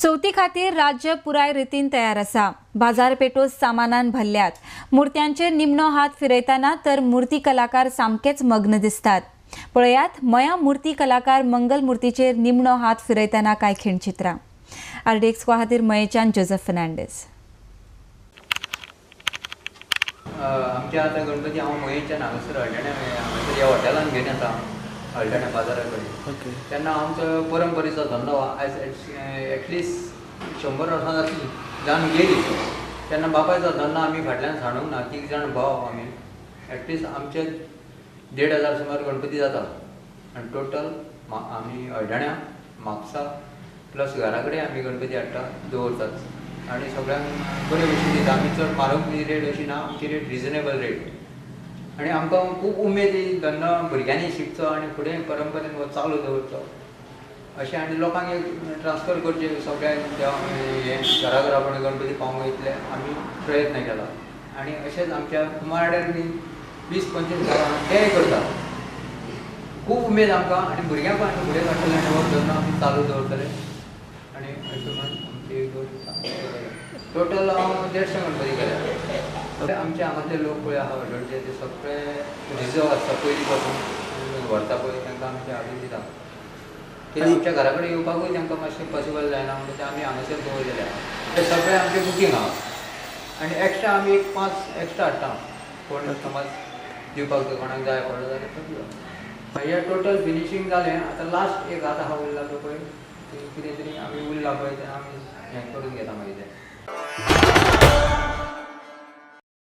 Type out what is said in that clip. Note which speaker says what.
Speaker 1: चवथी खातीर राज्य पुराय रितीन तयार आसा। बाजारपेठो सामानान भरल्यात। मुर्त्यांचेर निमणो हात फिरयतना तर मुर्ती कलाकार सामकेच मग्न दिसतात। पळयात मया मुर्ती कलाकार मंगल मुर्तीचेर निमणो हात फिरयतना काय खिणचित्रां। RDX खातीर मयेच्यान जोसेफ फर्नांडीस।
Speaker 2: आमच्या आता गणपती हांव मयेच्यान हांगासर हळदण्या ह्या हॉटेलान घेवन येता हळदण्या बाजारा कडेन। तेन्ना आमचो परंपरेचो धंदो आयज एटलिस्ट 100 वर्सां जातलीं जावन गेली। तेन्ना बापायचो धंदो आमी फाटल्यान सांडूंक ना। 3 जाण भाव आमी एटलिस्ट आमचे 1,500 सुमार गणपती जाता आनी टोटल आमी हळदण्या म्हापसा प्लस घरा कडेन आमी गणपती हाडटा दवरतात आनी सगळ्यांक बरे भशेन दिता। आमी चड म्हारग रेट अशी ना, आमची रेट रिजनेबल रेट आनी आमकां खूब उमेद ही धंदो भुरग्यांनी शिकचो आनी फुडें परंपरेन हो चालू दवरचो अशें आनी लोकांक एक ट्रान्सफर करचे सगळ्यांक हे घराघरापणे गणपती पावोंक इतले आमी प्रयत्न केला आनी अशेंच आमच्या कुमारवाड्यार बी 20-25 घरां तेय करता। खूब उमेद आमकां आनी भुरग्यांक आमी फुडें काडटले आनी हो धंदो आमी चालू दवरतले आनी अशें म्हणून आमची टोटल हांव 150 गणपती केल्या। आमचे हांगातले लोक पळय आहा हळदणचे ते सगळे रिजर्व आसता पयलीं पासून व्हरता पळय तांकां आमी ते हाडून दिता। कित्याक आमच्या घरा कडेन येवपाकूय तांकां मातशें पॉसिबल जायना म्हणून ते आमी हांगासर दवरलेले आहा। ते सगळे आमचे बुकींग आहा आनी एक्स्ट्रा आमी एक 5 एक्स्ट्रा हाडटा कोण समज दिवपाक कोणाक जाय पडलो जाल्यार तो दिवप। हे टोटल फिनिशींग जालें। आतां लास्ट एक हात आहा उरला तो पळय कितें तरी आमी उरला पळय तें आमी हें करून घेता मागीर तें।